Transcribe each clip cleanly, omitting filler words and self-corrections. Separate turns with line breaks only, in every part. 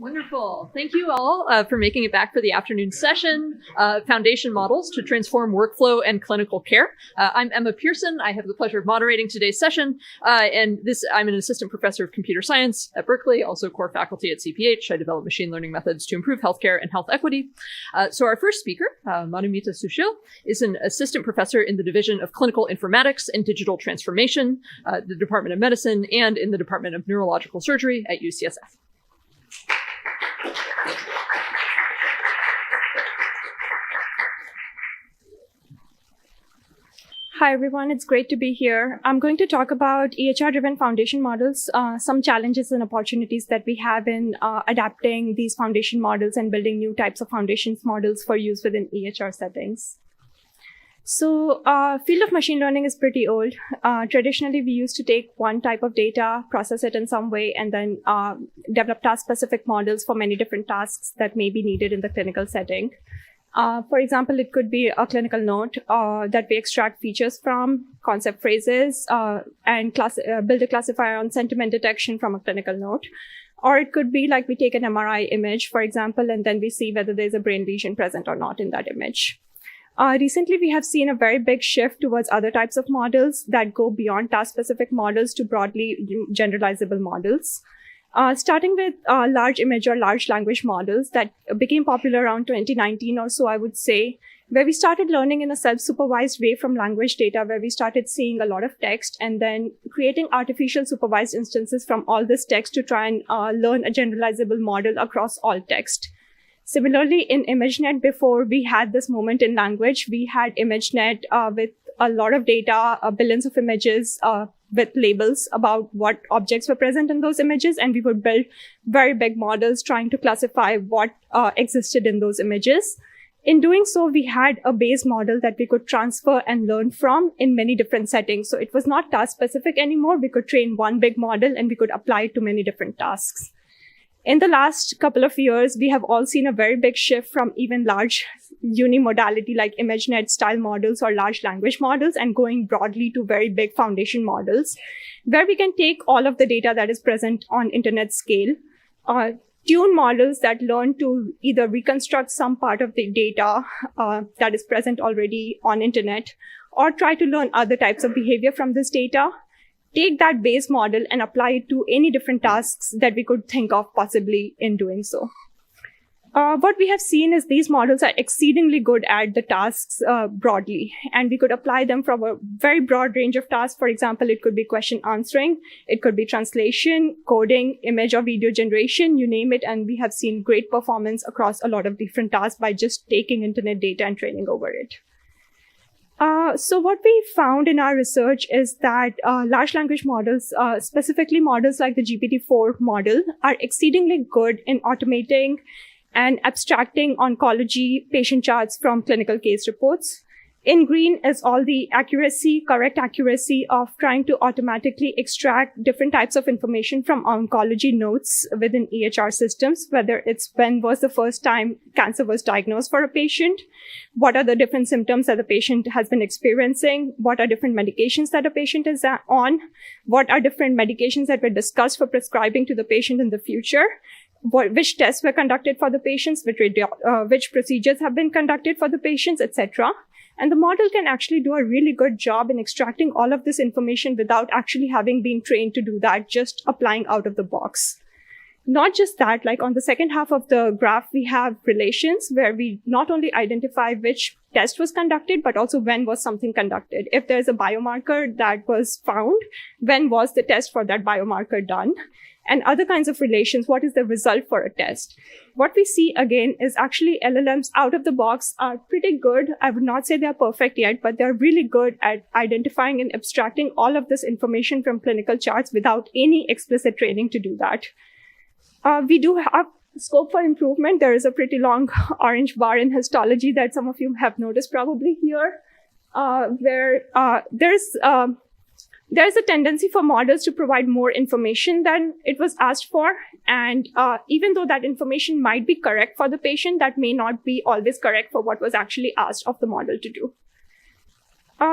Wonderful. Thank you all for making it back for the afternoon session, Foundation Models to Transform Workflow and Clinical Care. I'm Emma Pearson. I have the pleasure of moderating today's session. I'm an assistant professor of computer science at Berkeley, also core faculty at CPH. I develop machine learning methods to improve healthcare and health equity. So our first speaker, Madhumita Sushil, is an assistant professor in the Division of Clinical Informatics and Digital Transformation, the Department of Medicine, and in the Department of Neurological Surgery at UCSF.
Hi, everyone. It's great to be here. I'm going to talk about EHR-driven foundation models, some challenges and opportunities that we have in adapting these foundation models and building new types of foundations models for use within EHR settings. So field of machine learning is pretty old. Traditionally, we used to take one type of data, process it in some way, and then develop task-specific models for many different tasks that may be needed in the clinical setting. For example, it could be a clinical note that we extract features from, concept phrases, and build a classifier on sentiment detection from a clinical note. Or it could be like we take an MRI image, for example, and then we see whether there's a brain lesion present or not in that image. Recently, we have seen a very big shift towards other types of models that go beyond task-specific models to broadly generalizable models. Starting with large image or large language models that became popular around 2019 or so, I would say, where we started learning in a self-supervised way from language data, where we started seeing a lot of text and then creating artificial supervised instances from all this text to try and learn a generalizable model across all text. Similarly, in ImageNet, before we had this moment in language, we had ImageNet with a lot of data, billions of images, with labels about what objects were present in those images. And we would build very big models trying to classify what existed in those images. In doing so, we had a base model that we could transfer and learn from in many different settings. So it was not task specific anymore. We could train one big model and we could apply it to many different tasks. In the last couple of years, we have all seen a very big shift from even large unimodality like ImageNet style models or large language models and going broadly to very big foundation models, where we can take all of the data that is present on internet scale, tune models that learn to either reconstruct some part of the data that is present already on internet, or try to learn other types of behavior from this data, take that base model and apply it to any different tasks that we could think of possibly in doing so. What we have seen is these models are exceedingly good at the tasks broadly, and we could apply them from a very broad range of tasks. For example, it could be question answering, it could be translation, coding, image or video generation, you name it, and we have seen great performance across a lot of different tasks by just taking internet data and training over it. So what we found in our research is that large language models, specifically models like the GPT-4 model, are exceedingly good in automating and abstracting oncology patient charts from clinical case reports. In green is all the correct accuracy of trying to automatically extract different types of information from oncology notes within EHR systems, whether it's when was the first time cancer was diagnosed for a patient, what are the different symptoms that the patient has been experiencing, what are different medications that a patient is on, what are different medications that were discussed for prescribing to the patient in the future, which tests were conducted for the patients, which procedures have been conducted for the patients, etc. And the model can actually do a really good job in extracting all of this information without actually having been trained to do that, just applying out of the box. Not just that, like on the second half of the graph, we have relations where we not only identify which test was conducted, but also when was something conducted. If there's a biomarker that was found, when was the test for that biomarker done? And other kinds of relations, what is the result for a test? What we see again is actually LLMs out of the box are pretty good. I would not say they're perfect yet, but they're really good at identifying and abstracting all of this information from clinical charts without any explicit training to do that. We do have scope for improvement. There is a pretty long orange bar in histology that some of you have noticed probably here, where there's a tendency for models to provide more information than it was asked for. And even though that information might be correct for the patient, that may not be always correct for what was actually asked of the model to do.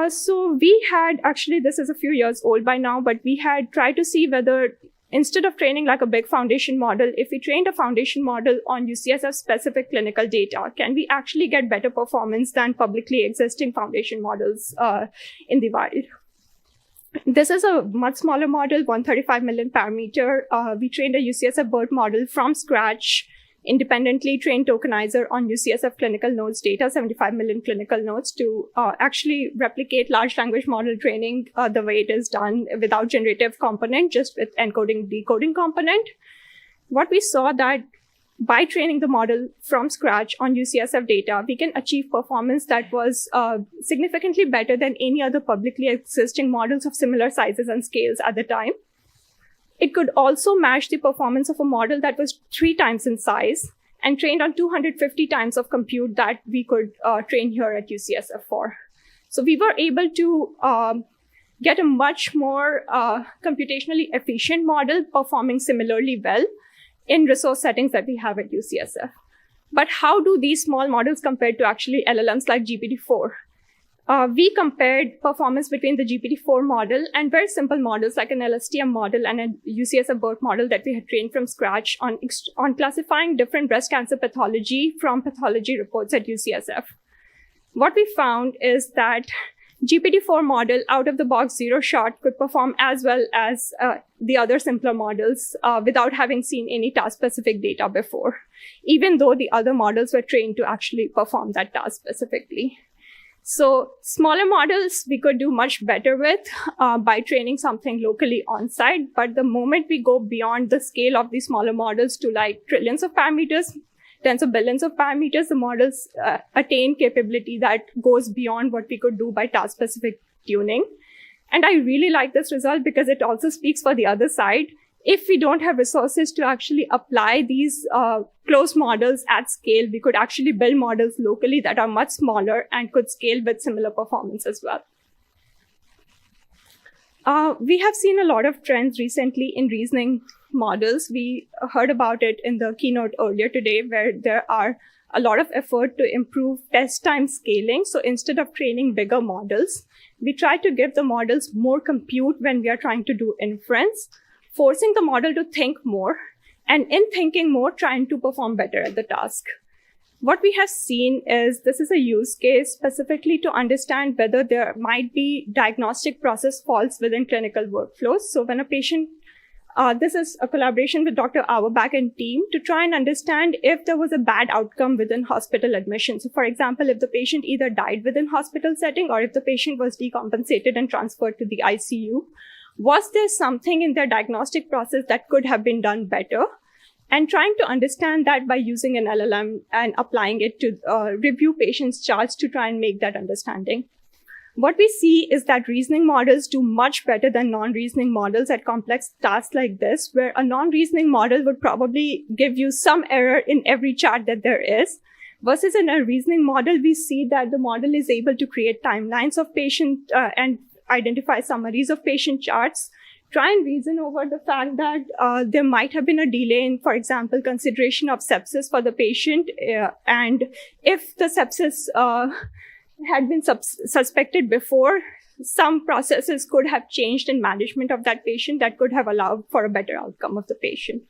So we had, actually, this is a few years old by now, but we had tried to see whether instead of training like a big foundation model, if we trained a foundation model on UCSF specific clinical data, can we actually get better performance than publicly existing foundation models in the wild? This is a much smaller model, 135 million parameter. We trained a UCSF BERT model from scratch, independently trained tokenizer on UCSF clinical nodes data, 75 million clinical nodes, to actually replicate large language model training the way it is done without generative component, just with encoding, decoding component. What we saw that by training the model from scratch on UCSF data, we can achieve performance that was significantly better than any other publicly existing models of similar sizes and scales at the time. It could also match the performance of a model that was 3 times in size and trained on 250 times of compute that we could train here at UCSF for. So we were able to get a much more computationally efficient model performing similarly well in resource settings that we have at UCSF. But how do these small models compare to actually LLMs like GPT-4? We compared performance between the GPT-4 model and very simple models like an LSTM model and a UCSF BERT model that we had trained from scratch on classifying different breast cancer pathology from pathology reports at UCSF. What we found is that GPT-4 model out of the box zero shot could perform as well as the other simpler models without having seen any task specific data before, even though the other models were trained to actually perform that task specifically. So smaller models we could do much better with by training something locally on site. But the moment we go beyond the scale of these smaller models to like trillions of parameters, tens of billions of parameters, the models attain capability that goes beyond what we could do by task-specific tuning. And I really like this result because it also speaks for the other side. If we don't have resources to actually apply these closed models at scale, we could actually build models locally that are much smaller and could scale with similar performance as well. We have seen a lot of trends recently in reasoning models. We heard about it in the keynote earlier today, where there are a lot of effort to improve test time scaling. So instead of training bigger models, we try to give the models more compute when we are trying to do inference, forcing the model to think more, and in thinking more, trying to perform better at the task. What we have seen is this is a use case specifically to understand whether there might be diagnostic process faults within clinical workflows. So when a patient, this is a collaboration with Dr. Auerbach and team to try and understand if there was a bad outcome within hospital admission. So for example, if the patient either died within hospital setting or if the patient was decompensated and transferred to the ICU, was there something in their diagnostic process that could have been done better? And trying to understand that by using an LLM and applying it to review patients' charts to try and make that understanding. What we see is that reasoning models do much better than non-reasoning models at complex tasks like this, where a non-reasoning model would probably give you some error in every chart that there is. Versus in a reasoning model, we see that the model is able to create timelines of patient and identify summaries of patient charts, try and reason over the fact that there might have been a delay in, for example, consideration of sepsis for the patient. And if the sepsis had been suspected before, some processes could have changed in management of that patient that could have allowed for a better outcome of the patient.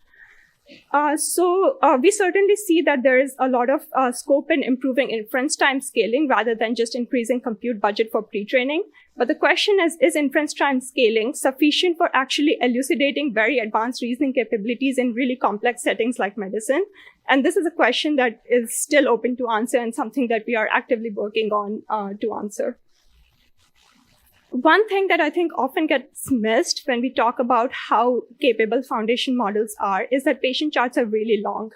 So we certainly see that there is a lot of scope in improving inference time scaling rather than just increasing compute budget for pre-training. But the question is inference time scaling sufficient for actually elucidating very advanced reasoning capabilities in really complex settings like medicine? And this is a question that is still open to answer and something that we are actively working on to answer. One thing that I think often gets missed when we talk about how capable foundation models are is that patient charts are really long.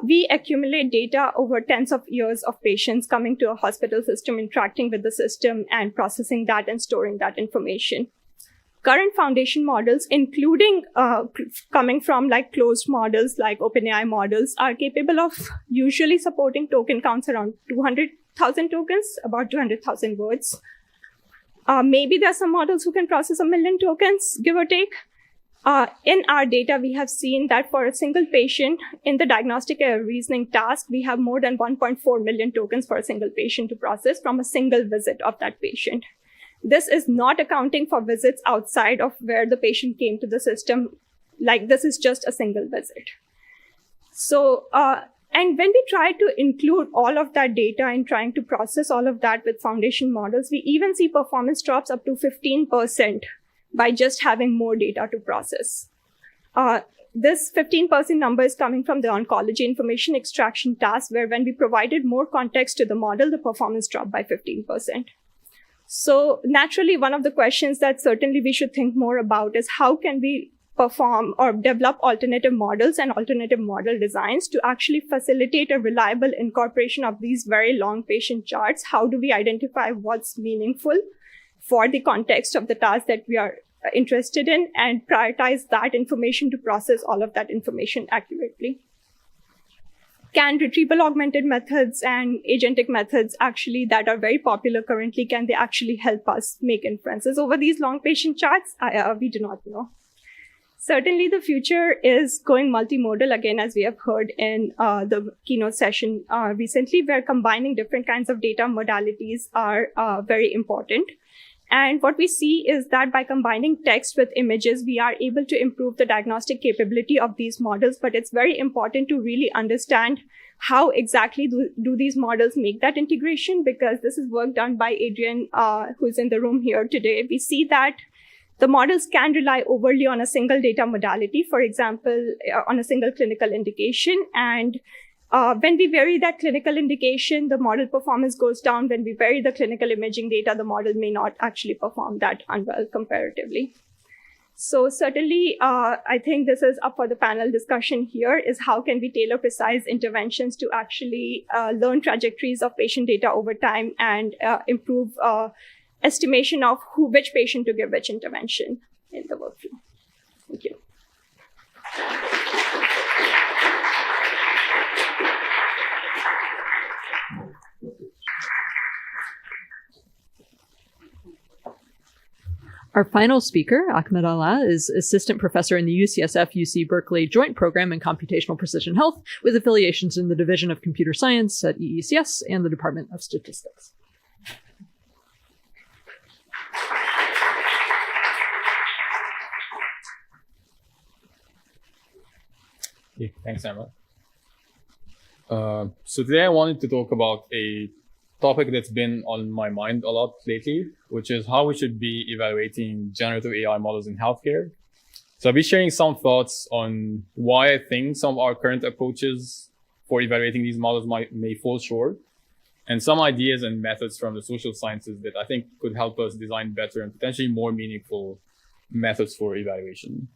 We accumulate data over tens of years of patients coming to a hospital system, interacting with the system and processing that and storing that information. Current foundation models, including coming from like closed models like OpenAI models, are capable of usually supporting token counts around 200,000 tokens, about 200,000 words. Maybe there are some models who can process 1 million tokens, give or take. In our data, we have seen that for a single patient in the diagnostic reasoning task, we have more than 1.4 million tokens for a single patient to process from a single visit of that patient. This is not accounting for visits outside of where the patient came to the system like this is just a single visit. So, and when we try to include all of that data and trying to process all of that with foundation models, we even see performance drops up to 15% by just having more data to process. This 15% number is coming from the oncology information extraction task, where when we provided more context to the model, the performance dropped by 15%. So naturally, one of the questions that certainly we should think more about is how can we perform or develop alternative models and alternative model designs to actually facilitate a reliable incorporation of these very long patient charts? How do we identify what's meaningful for the context of the task that we are interested in and prioritize that information to process all of that information accurately? Can retrieval augmented methods and agentic methods actually that are very popular currently, can they actually help us make inferences over these long patient charts? We do not know. Certainly, the future is going multimodal, again, as we have heard in the keynote session recently, where combining different kinds of data modalities are very important. And what we see is that by combining text with images, we are able to improve the diagnostic capability of these models. But it's very important to really understand how exactly do these models make that integration, because this is work done by Adrian, who's in the room here today. We see that the models can rely overly on a single data modality, for example, on a single clinical indication. And when we vary that clinical indication, the model performance goes down. When we vary the clinical imaging data, the model may not actually perform that unwell comparatively. So certainly, I think this is up for the panel discussion here, is how can we tailor precise interventions to actually learn trajectories of patient data over time and improve estimation of which patient to give which intervention in the workflow. Thank you.
Our final speaker, Ahmed Allah, is assistant professor in the UCSF UC Berkeley Joint Program in Computational Precision Health, with affiliations in the Division of Computer Science at EECS and the Department of Statistics.
Okay, thanks, Emma. So today I wanted to talk about a topic that's been on my mind a lot lately, which is how we should be evaluating generative AI models in healthcare. So I'll be sharing some thoughts on why I think some of our current approaches for evaluating these models may fall short, and some ideas and methods from the social sciences that I think could help us design better and potentially more meaningful methods for evaluation.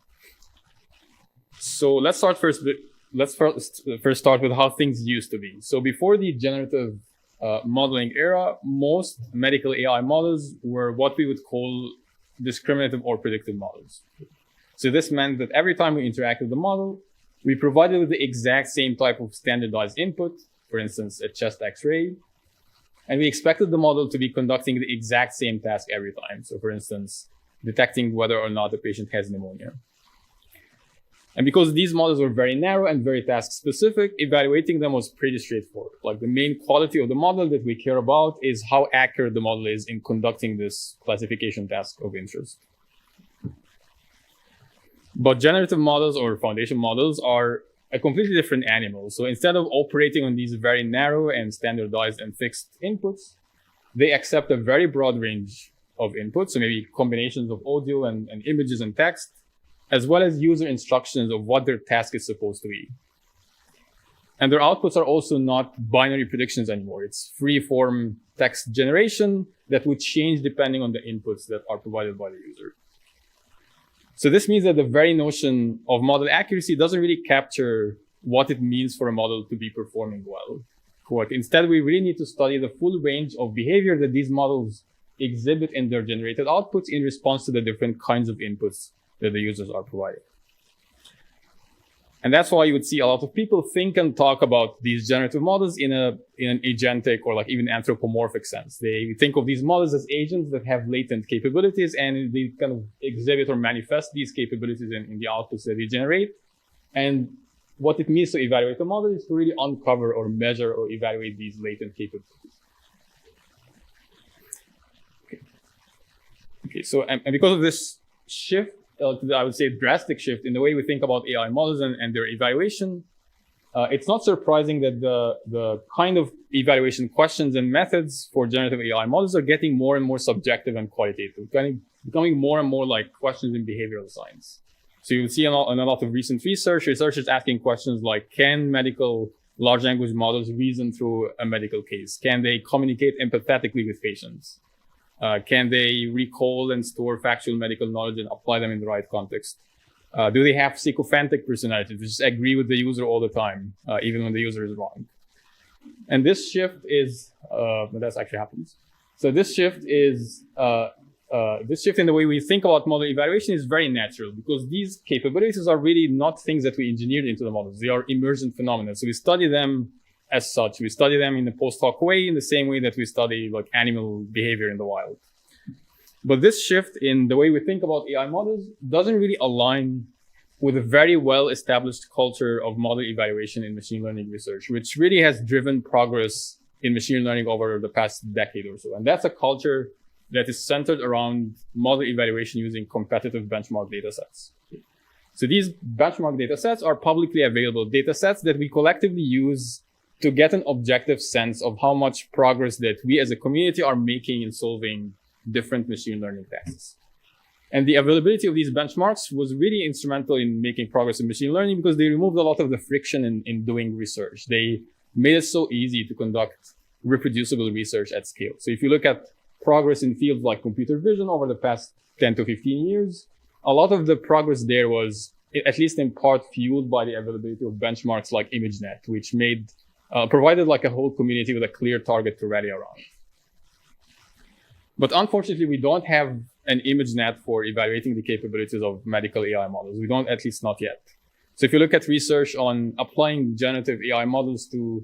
So let's first start with how things used to be. So before the generative modeling era, most medical AI models were what we would call discriminative or predictive models. So this meant that every time we interact with the model, we provided with the exact same type of standardized input, for instance, a chest X-ray, and we expected the model to be conducting the exact same task every time. So for instance, detecting whether or not the patient has pneumonia. And because these models were very narrow and very task-specific, evaluating them was pretty straightforward. Like, the main quality of the model that we care about is how accurate the model is in conducting this classification task of interest. But generative models or foundation models are a completely different animal. So instead of operating on these very narrow and standardized and fixed inputs, they accept a very broad range of inputs. So maybe combinations of audio and images and text, as well as user instructions of what their task is supposed to be. And their outputs are also not binary predictions anymore. It's free-form text generation that would change depending on the inputs that are provided by the user. So this means that the very notion of model accuracy doesn't really capture what it means for a model to be performing well. Instead, we really need to study the full range of behavior that these models exhibit in their generated outputs in response to the different kinds of inputs that the users are providing. And that's why you would see a lot of people think and talk about these generative models in an agentic or like even anthropomorphic sense. They think of these models as agents that have latent capabilities, and they kind of exhibit or manifest these capabilities in the outputs that they generate. And what it means to evaluate a model is to really uncover or measure or evaluate these latent capabilities. Okay, so and because of this shift I would say, drastic shift in the way we think about AI models and their evaluation, it's not surprising that the kind of evaluation questions and methods for generative AI models are getting more and more subjective and qualitative, becoming more and more like questions in behavioral science. So you see in a lot of recent researchers asking questions like, can medical large language models reason through a medical case? Can they communicate empathetically with patients? Can they recall and store factual medical knowledge and apply them in the right context? Do they have sycophantic personalities? They just agree with the user all the time, even when the user is wrong. And this shift is, that actually happens. So this shift is, this shift in the way we think about model evaluation is very natural, because these capabilities are really not things that we engineered into the models. They are emergent phenomena. So we study them as such. We study them in the post hoc way, in the same way that we study like animal behavior in the wild. But this shift in the way we think about AI models doesn't really align with a very well-established culture of model evaluation in machine learning research, which really has driven progress in machine learning over the past decade or so. And that's a culture that is centered around model evaluation using competitive benchmark datasets. So these benchmark datasets are publicly available datasets that we collectively use to get an objective sense of how much progress that we as a community are making in solving different machine learning tasks. And the availability of these benchmarks was really instrumental in making progress in machine learning, because they removed a lot of the friction in doing research. They made it so easy to conduct reproducible research at scale. So if you look at progress in fields like computer vision over the past 10 to 15 years, a lot of the progress there was, at least in part, fueled by the availability of benchmarks like ImageNet, which provided like a whole community with a clear target to rally around. But unfortunately, we don't have an ImageNet for evaluating the capabilities of medical AI models. We don't, at least not yet. So if you look at research on applying generative AI models to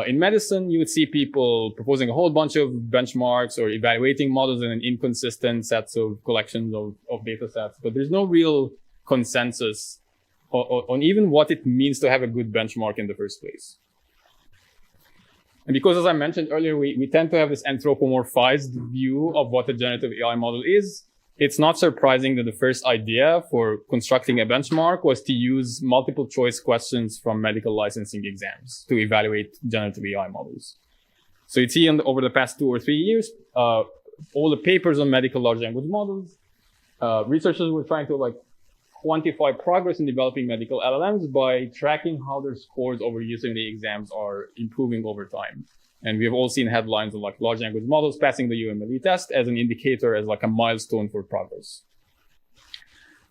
in medicine, you would see people proposing a whole bunch of benchmarks or evaluating models in an inconsistent sets of collections of data sets. But there's no real consensus on even what it means to have a good benchmark in the first place. And because, as I mentioned earlier, we tend to have this anthropomorphized view of what a generative AI model is, it's not surprising that the first idea for constructing a benchmark was to use multiple choice questions from medical licensing exams to evaluate generative AI models. So you see over the past 2 or 3 years, all the papers on medical large language models, researchers were trying to quantify progress in developing medical LLMs by tracking how their scores over UTME exams are improving over time. And we have all seen headlines of large language models passing the UMLE test as an indicator, as a milestone for progress.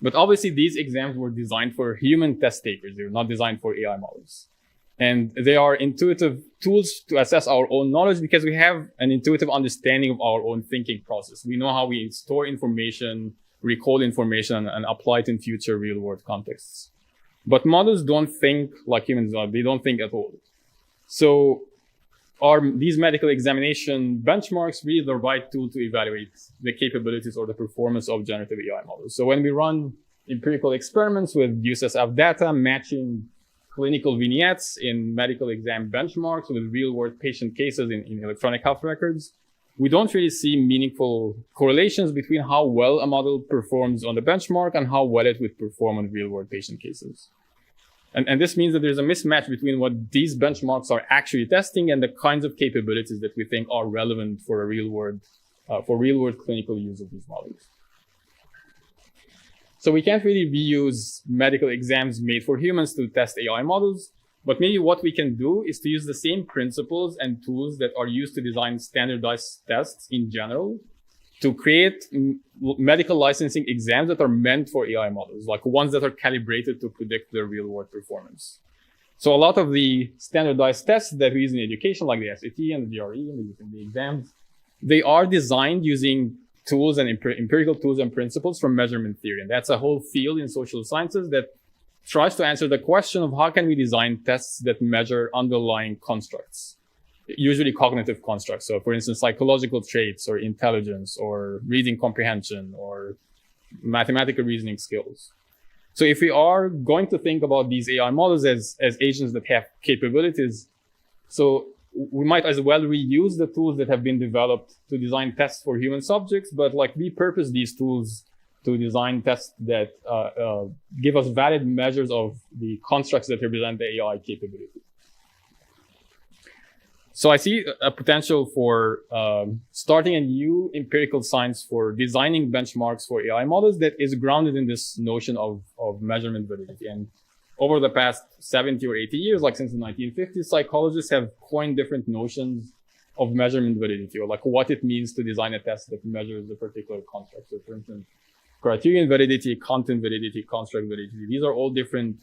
But obviously, these exams were designed for human test takers. They were not designed for AI models. And they are intuitive tools to assess our own knowledge because we have an intuitive understanding of our own thinking process. We know how we store information, recall information, and apply it in future real-world contexts. But models don't think like humans are. They don't think at all. So are these medical examination benchmarks really the right tool to evaluate the capabilities or the performance of generative AI models? So when we run empirical experiments with USSF data, matching clinical vignettes in medical exam benchmarks with real-world patient cases in electronic health records, we don't really see meaningful correlations between how well a model performs on the benchmark and how well it would perform on real-world patient cases. And this means that there's a mismatch between what these benchmarks are actually testing and the kinds of capabilities that we think are relevant for a real-world clinical use of these models. So we can't really reuse medical exams made for humans to test AI models, but maybe what we can do is to use the same principles and tools that are used to design standardized tests in general to create medical licensing exams that are meant for AI models, like ones that are calibrated to predict their real-world performance. So a lot of the standardized tests that we use in education, like the SAT and the GRE and the exams, they are designed using tools and empirical tools and principles from measurement theory. And that's a whole field in social sciences that tries to answer the question of how can we design tests that measure underlying constructs, usually cognitive constructs. So for instance, psychological traits or intelligence or reading comprehension or mathematical reasoning skills. So if we are going to think about these AI models as agents that have capabilities, so we might as well reuse the tools that have been developed to design tests for human subjects, but repurpose these tools to design tests that give us valid measures of the constructs that represent the AI capability. So I see a potential for starting a new empirical science for designing benchmarks for AI models that is grounded in this notion of measurement validity. And over the past 70 or 80 years, like since the 1950s, psychologists have coined different notions of measurement validity, or like what it means to design a test that measures a particular construct. So for instance, criterion validity, content validity, construct validity. These are all different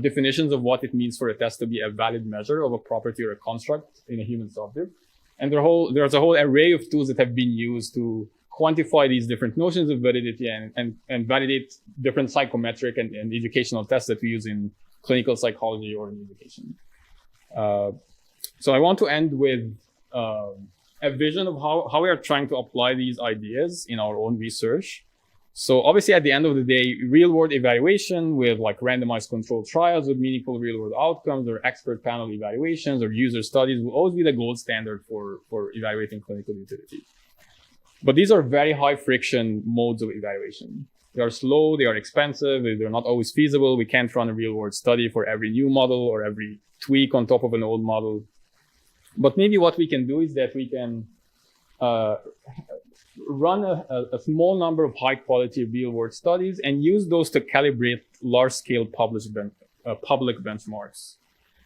definitions of what it means for a test to be a valid measure of a property or a construct in a human subject. And there's a whole array of tools that have been used to quantify these different notions of validity and validate different psychometric and educational tests that we use in clinical psychology or in education. So I want to end with a vision of how we are trying to apply these ideas in our own research. So obviously, at the end of the day, real-world evaluation with like randomized controlled trials with meaningful real-world outcomes, or expert panel evaluations, or user studies will always be the gold standard for evaluating clinical utility. But these are very high friction modes of evaluation. They are slow, they are expensive, they're not always feasible. We can't run a real-world study for every new model or every tweak on top of an old model. But maybe what we can do is that we can run a small number of high-quality real-world studies and use those to calibrate large-scale public benchmarks.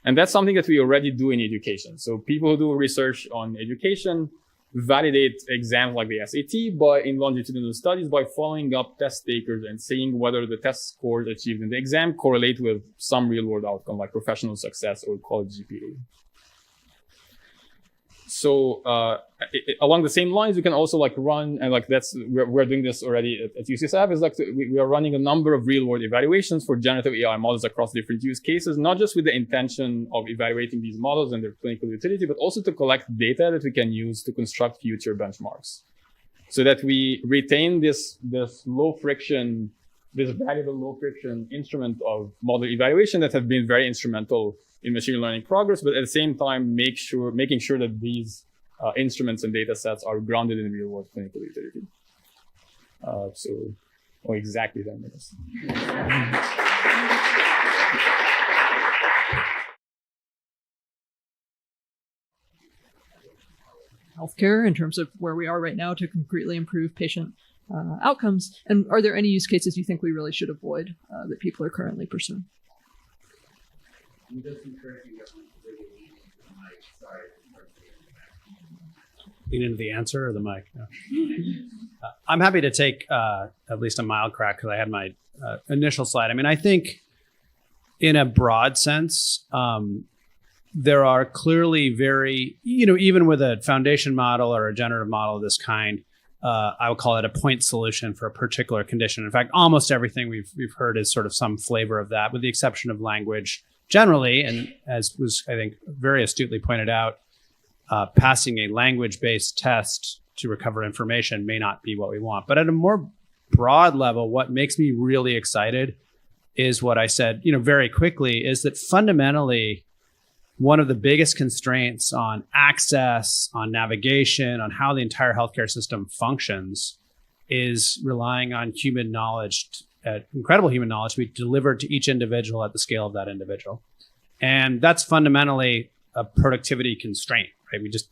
And that's something that we already do in education. So people who do research on education validate exams like the SAT in longitudinal studies by following up test takers and seeing whether the test scores achieved in the exam correlate with some real-world outcome like professional success or college GPA. So along the same lines, we can also like run, and like we're doing this already at UCSF, is like we are running a number of real world evaluations for generative AI models across different use cases, not just with the intention of evaluating these models and their clinical utility, but also to collect data that we can use to construct future benchmarks, so that we retain this low friction, this valuable low friction instrument of model evaluation that have been very instrumental in machine learning progress, but at the same time, making sure that these instruments and data sets are grounded in real world clinical utility. Exactly 10 minutes.
Healthcare in terms of where we are right now to concretely improve patient outcomes. And are there any use cases you think we really should avoid that people are currently pursuing?
Lean into the answer or the mic? No. I'm happy to take at least a mild crack because I had my initial slide. I mean, I think in a broad sense, there are clearly very, even with a foundation model or a generative model of this kind, I would call it a point solution for a particular condition. In fact, almost everything we've heard is sort of some flavor of that, with the exception of language generally. And as was, I think, very astutely pointed out, passing a language-based test to recover information may not be what we want. But at a more broad level, what makes me really excited is what I said, very quickly, is that fundamentally, one of the biggest constraints on access, on navigation, on how the entire healthcare system functions is relying on human knowledge, incredible human knowledge to be delivered to each individual at the scale of that individual. And that's fundamentally a productivity constraint, right? We just,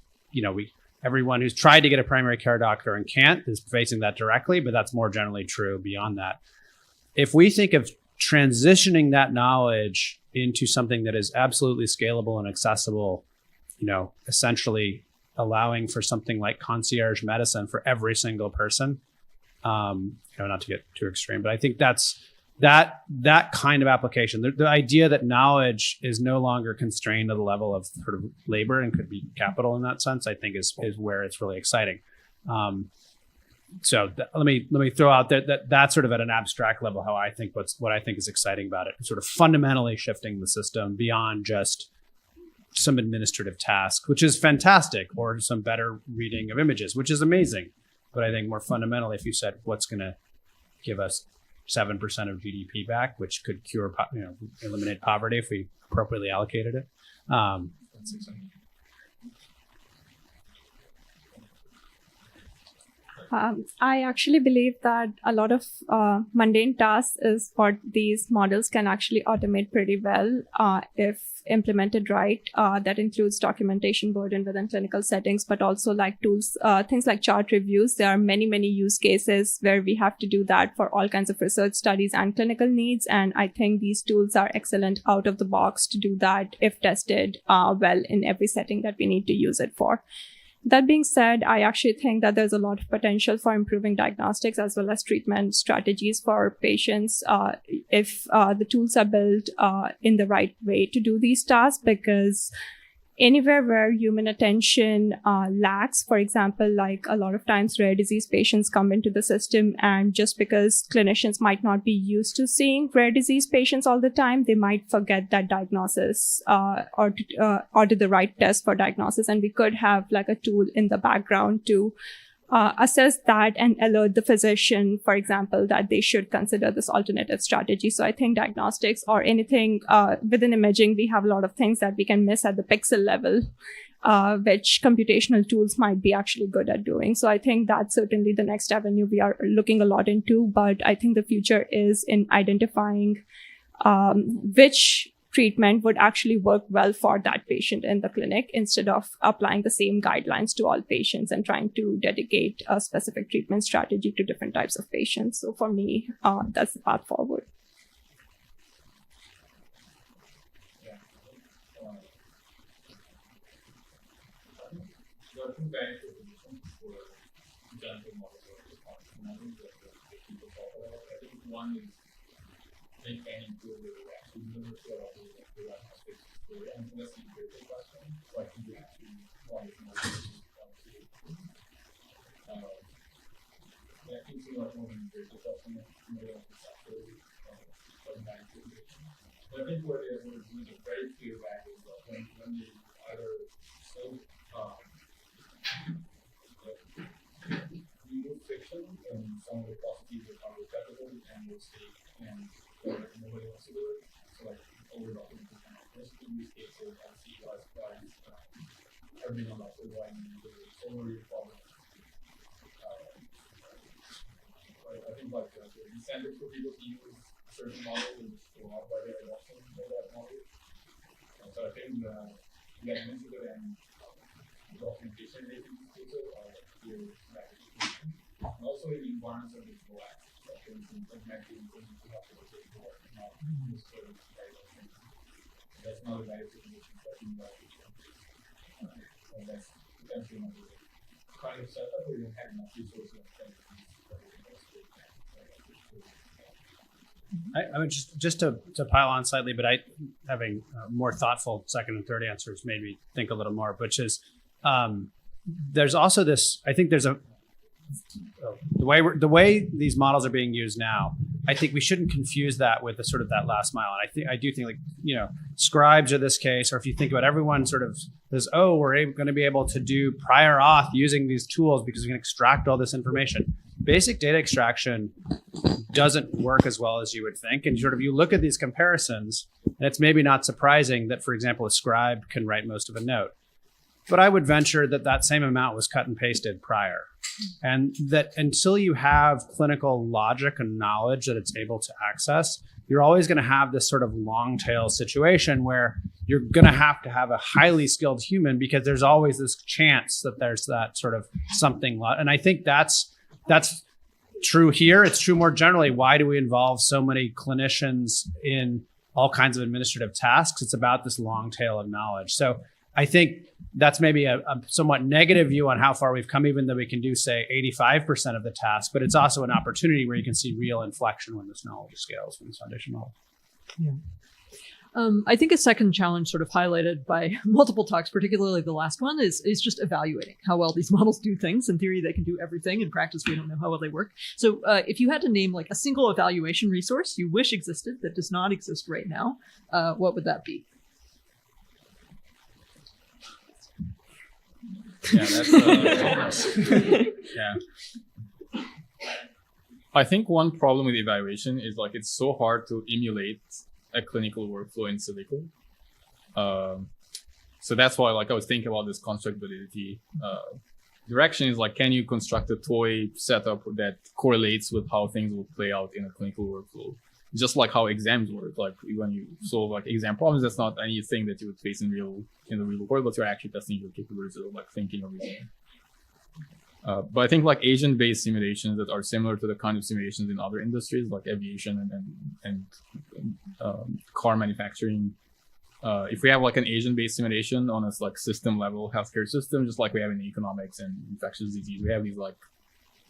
everyone who's tried to get a primary care doctor and can't is facing that directly, but that's more generally true beyond that. If we think of transitioning that knowledge into something that is absolutely scalable and accessible, essentially allowing for something like concierge medicine for every single person, not to get too extreme, but I think that's that kind of application. The idea that knowledge is no longer constrained to the level of sort of labor and could be capital in that sense, I think is where it's really exciting. So let me throw out that sort of at an abstract level how I think what I think is exciting about it, sort of fundamentally shifting the system beyond just some administrative task, which is fantastic, or some better reading of images, which is amazing. But I think more fundamentally, if you said what's going to give us 7% of GDP back, which could cure, eliminate poverty if we appropriately allocated it, that's exciting.
I actually believe that a lot of mundane tasks is what these models can actually automate pretty well if implemented right. That includes documentation burden within clinical settings, but also like tools, things like chart reviews. There are many, many use cases where we have to do that for all kinds of research studies and clinical needs. And I think these tools are excellent out of the box to do that if tested well in every setting that we need to use it for. That being said, I actually think that there's a lot of potential for improving diagnostics as well as treatment strategies for patients if the tools are built in the right way to do these tasks, because anywhere where human attention lacks, for example, like a lot of times rare disease patients come into the system, and just because clinicians might not be used to seeing rare disease patients all the time, they might forget that diagnosis or do the right test for diagnosis. And we could have like a tool in the background to assess that and alert the physician, for example, that they should consider this alternative strategy. So I think diagnostics or anything within imaging, we have a lot of things that we can miss at the pixel level, which computational tools might be actually good at doing. So I think that's certainly the next avenue we are looking a lot into. But I think the future is in identifying which treatment would actually work well for that patient in the clinic, instead of applying the same guidelines to all patients and trying to dedicate a specific treatment strategy to different types of patients. So for me, that's the path forward.
One is maintaining tool that actually universal diagnostics and that's the critical question. So I think we actually want to know I think we are more than critical question, more conceptually back to the patient. But I think what we're doing a very clear back is that when they either so remove friction and some of the processes that are repetitive and will stay and nobody wants to do it. So like over documentation kind of first use cases and see what's everything on that so why you do it over your problem. I think like the incentive for people to use a certain model is to go out by their adoption of that model. So I think getting into it and documentation related use cases are here and also in environments of digital access. So for instance, connecting to have to take work, not use certain guidelines. That's not a guided situation, but in and that's potentially not a kind of setup where you don't have enough resources.
I would just to pile on slightly, but having more thoughtful second and third answers made me think a little more, which is there's also this, I think there's the way these models are being used now, I think we shouldn't confuse that with the sort of that last mile. And I do think like, scribes are this case, or if you think about everyone sort of says, oh, we're going to be able to do prior auth using these tools because we can extract all this information. Basic data extraction doesn't work as well as you would think. And sort of you look at these comparisons, and it's maybe not surprising that, for example, a scribe can write most of a note. But I would venture that same amount was cut and pasted prior. And that until you have clinical logic and knowledge that it's able to access, you're always going to have this sort of long tail situation where you're going to have a highly skilled human because there's always this chance that there's that sort of something. And I think that's true here. It's true more generally. Why do we involve so many clinicians in all kinds of administrative tasks? It's about this long tail of knowledge. So I think that's maybe a somewhat negative view on how far we've come, even though we can do, say, 85% of the task. But it's also an opportunity where you can see real inflection when this knowledge scales from this foundation model.
Yeah. I think a second challenge sort of highlighted by multiple talks, particularly the last one, is just evaluating how well these models do things. In theory, they can do everything. In practice, we don't know how well they work. So if you had to name like a single evaluation resource you wish existed that does not exist right now, what would that be?
Yeah, that's yeah. I think one problem with evaluation is like it's so hard to emulate a clinical workflow in silico. So that's why like I was thinking about this construct validity direction is like, can you construct a toy setup that correlates with how things will play out in a clinical workflow? Just like how exams work, like when you solve like exam problems, that's not anything that you would face in the real world, but you're actually testing your capabilities of like thinking or reasoning. But I think like agent-based simulations that are similar to the kind of simulations in other industries like aviation and car manufacturing. If we have like an agent-based simulation on a like system level healthcare system, just like we have in economics and infectious disease, we have these like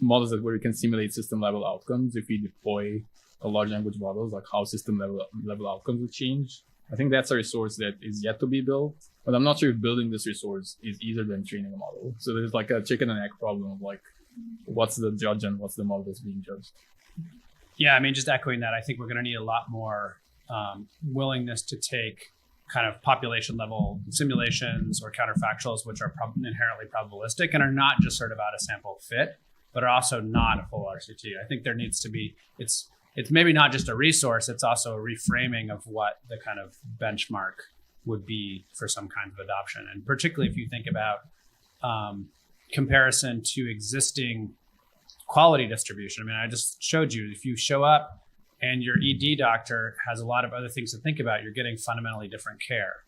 models where we can simulate system level outcomes. If we deploy a large language models, like how system level outcomes would change. I think that's a resource that is yet to be built, but I'm not sure if building this resource is easier than training a model. So there's like a chicken and egg problem of like, what's the judge and what's the model that's being judged?
Yeah, I mean, just echoing that, I think we're going to need a lot more willingness to take kind of population level simulations or counterfactuals, which are inherently probabilistic and are not just sort of out of sample fit, but are also not a full RCT. I think there needs to be, it's maybe not just a resource, it's also a reframing of what the kind of benchmark would be for some kind of adoption. And particularly if you think about comparison to existing quality distribution. I mean, I just showed you, if you show up and your ED doctor has a lot of other things to think about, you're getting fundamentally different care.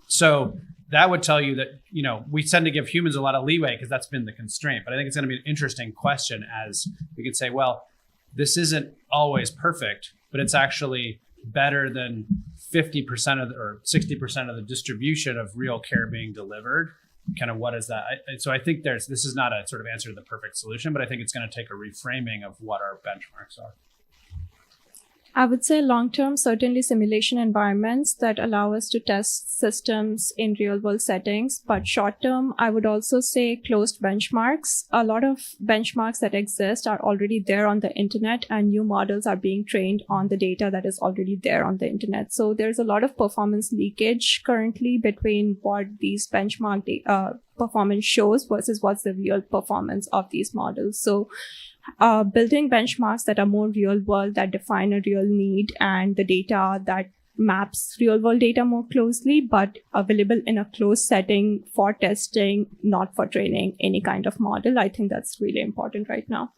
So that would tell you that, you know, we tend to give humans a lot of leeway because that's been the constraint. But I think it's going to be an interesting question as we could say, well, this isn't always perfect, but it's actually better than 50% of or 60% of the distribution of real care being delivered. Kind of what is that? So I think this is not a sort of answer to the perfect solution, but I think it's going to take a reframing of what our benchmarks are.
I would say long-term, certainly simulation environments that allow us to test systems in real-world settings. But short-term, I would also say closed benchmarks. A lot of benchmarks that exist are already there on the internet, and new models are being trained on the data that is already there on the internet. So there's a lot of performance leakage currently between what these benchmark performance shows versus what's the real performance of these models. So building benchmarks that are more real world, that define a real need and the data that maps real world data more closely, but available in a closed setting for testing, not for training any kind of model. I think that's really important right now.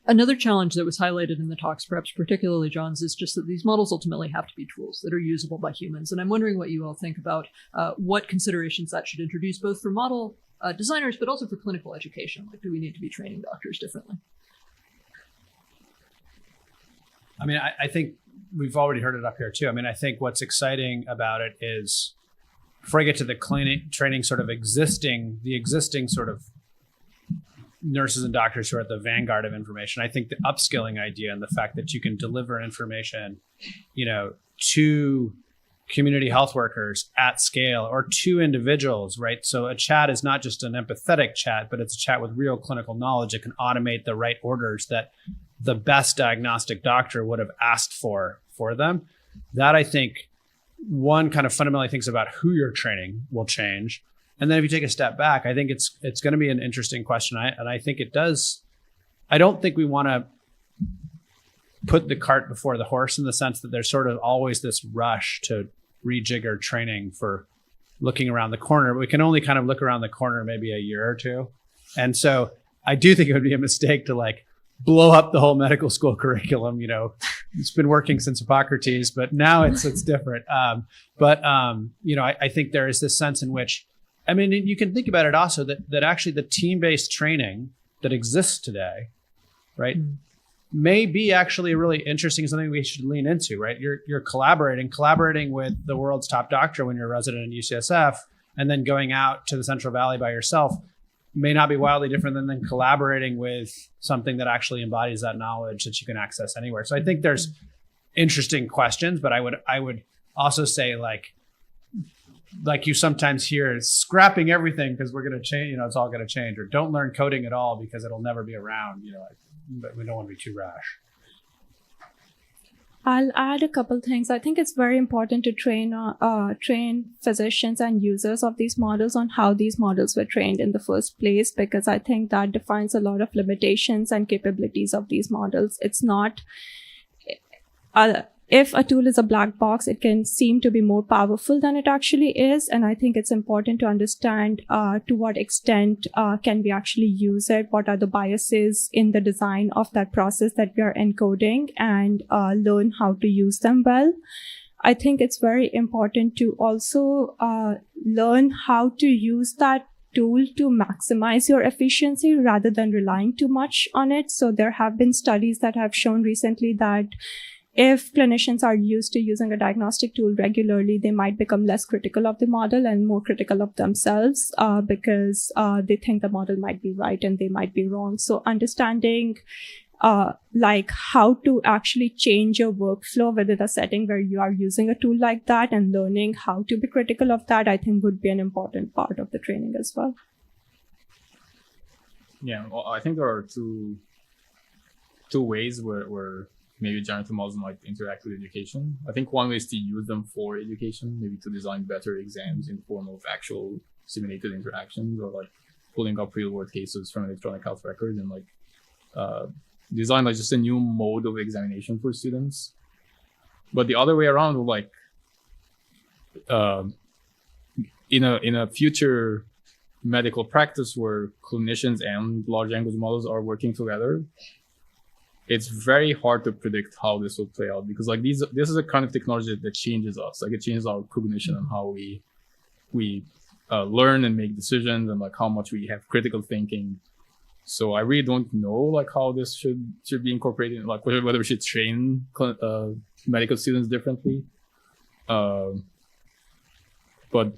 Another challenge that was highlighted in the talks, perhaps particularly John's, is just that these models ultimately have to be tools that are usable by humans. And I'm wondering what you all think about what considerations that should introduce, both for model designers, but also for clinical education. Like, do we need to be training doctors differently?
I mean, I think we've already heard it up here too. I mean, I think what's exciting about it is, before I get to the clinic training, sort of the existing sort of nurses and doctors who are at the vanguard of information, I think the upskilling idea and the fact that you can deliver information, you know, to community health workers at scale or to individuals, right? So a chat is not just an empathetic chat, but it's a chat with real clinical knowledge. It can automate the right orders that the best diagnostic doctor would have asked for them. That, I think, one kind of fundamentally thinks about who you're training will change. And then if you take a step back, I think it's going to be an interesting question. And I think it does. I don't think we want to put the cart before the horse in the sense that there's sort of always this rush to rejigger training for looking around the corner. We can only kind of look around the corner maybe a year or two. And so I do think it would be a mistake to like blow up the whole medical school curriculum. You know, it's been working since Hippocrates, but now it's different. You know, I think there is this sense in which, I mean, you can think about it also that actually the team-based training that exists today, right, may be actually really interesting, something we should lean into, right? You're collaborating with the world's top doctor when you're a resident in UCSF, and then going out to the Central Valley by yourself may not be wildly different than collaborating with something that actually embodies that knowledge that you can access anywhere. So I think there's interesting questions, but I would also say like you sometimes hear, scrapping everything because we're going to change, you know, it's all going to change, or don't learn coding at all because it'll never be around, you know, but we don't want to be too rash.
I'll add a couple things. I think it's very important to train physicians and users of these models on how these models were trained in the first place, because I think that defines a lot of limitations and capabilities of these models. It's not if a tool is a black box, it can seem to be more powerful than it actually is. And I think it's important to understand to what extent can we actually use it, what are the biases in the design of that process that we are encoding, and learn how to use them well. I think it's very important to also learn how to use that tool to maximize your efficiency rather than relying too much on it. So there have been studies that have shown recently that if clinicians are used to using a diagnostic tool regularly, they might become less critical of the model and more critical of themselves because they think the model might be right and they might be wrong. So understanding like how to actually change your workflow within a setting where you are using a tool like that and learning how to be critical of that, I think would be an important part of the training as well.
Yeah, well, I think there are two ways where maybe generative models might interact with education. I think one way is to use them for education, maybe to design better exams in the form of actual simulated interactions, or like pulling up real world cases from electronic health records and like design like just a new mode of examination for students. But the other way around, like in a future medical practice where clinicians and large language models are working together, it's very hard to predict how this will play out, because like this is a kind of technology that changes us. Like it changes our cognition and how we learn and make decisions, and like how much we have critical thinking. So I really don't know like how this should be incorporated, like whether we should train medical students differently. But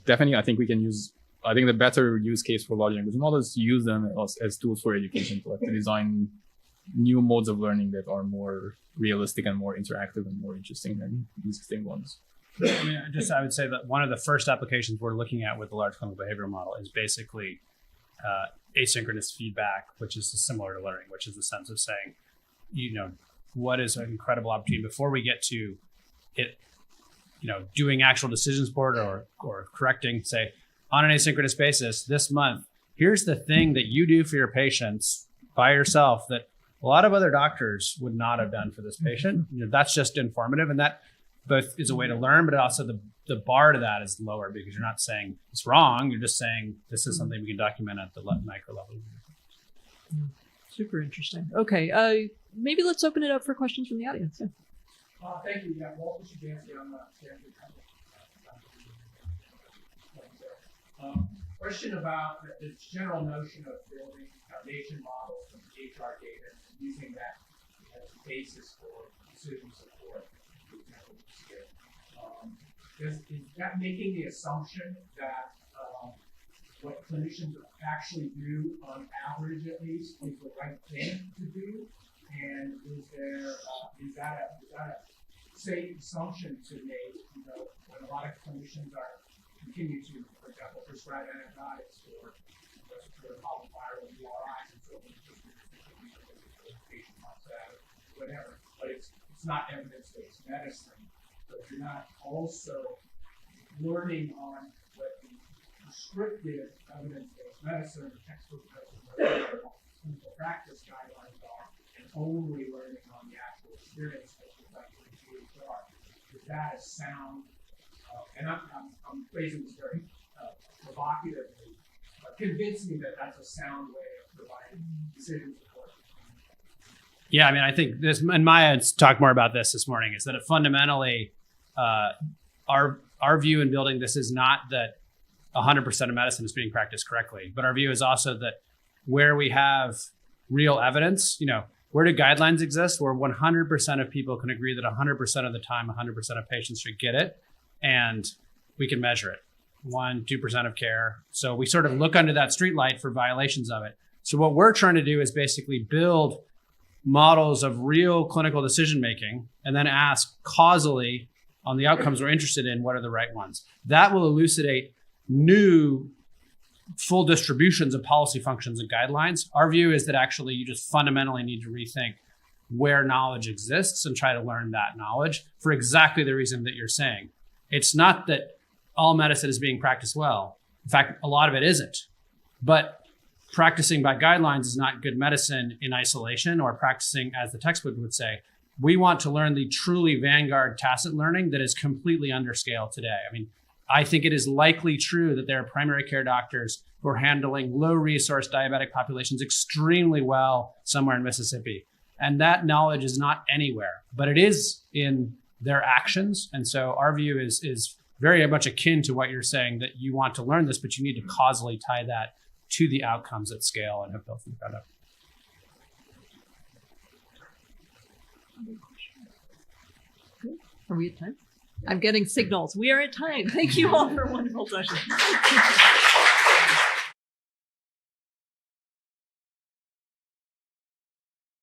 definitely, I think we can use. I think the better use case for large language models is to use them as tools for education, to like to design new modes of learning that are more realistic and more interactive and more interesting than existing ones.
I mean, I would say that one of the first applications we're looking at with the large clinical behavioral model is basically asynchronous feedback, which is similar to learning, which is the sense of saying, you know, what is an incredible opportunity before we get to it, you know, doing actual decision support or correcting, say, on an asynchronous basis this month, here's the thing that you do for your patients by yourself that a lot of other doctors would not have done for this patient. You know, that's just informative, and that both is a way to learn, but also the bar to that is lower because you're not saying it's wrong. You're just saying this is something we can document at the micro level.
Super interesting. Okay, maybe let's open it up for questions from the audience. Yeah.
Thank you. Yeah, Walter Shubansky on the Stanford Company. Question about the general notion of building foundation models from HR data and using that as a basis for decision support, for example, is that making the assumption that what clinicians actually do, on average at least, is the right thing to do? And is that a safe assumption to make? You know, when a lot of clinicians continue to, for example, prescribe antibiotics for respiratory polyviral URIs and so on, the patient wants that, or whatever. But it's not evidence-based medicine. So if you're not also learning on what the prescriptive evidence-based medicine, textbook medicine, clinical practice guidelines are, and only learning on the actual experience that you're likely to are, is that a sound? And I'm phrasing this very provocatively. Convince me that that's a sound way of providing decision support.
Yeah, I mean, I think this, and Maya talked more about this morning, is that it fundamentally, our view in building this is not that 100% of medicine is being practiced correctly, but our view is also that where we have real evidence, you know, where do guidelines exist where 100% of people can agree that 100% of the time, 100% of patients should get it, and we can measure it, 1-2% of care. So we sort of look under that streetlight for violations of it. So what we're trying to do is basically build models of real clinical decision making and then ask causally on the outcomes we're interested in, what are the right ones? That will elucidate new full distributions of policy functions and guidelines. Our view is that actually you just fundamentally need to rethink where knowledge exists and try to learn that knowledge for exactly the reason that you're saying. It's not that all medicine is being practiced well. In fact, a lot of it isn't. But practicing by guidelines is not good medicine in isolation, or practicing, as the textbook would say, We want to learn the truly vanguard tacit learning that is completely under scale today. I mean, I think it is likely true that there are primary care doctors who are handling low resource diabetic populations extremely well somewhere in Mississippi. And that knowledge is not anywhere, but it is in their actions. And so our view is very much akin to what you're saying, that you want to learn this, but you need to causally tie that to the outcomes at scale and have built from the ground up.
Are we at time? I'm getting signals. We are at time. Thank you all for a wonderful session.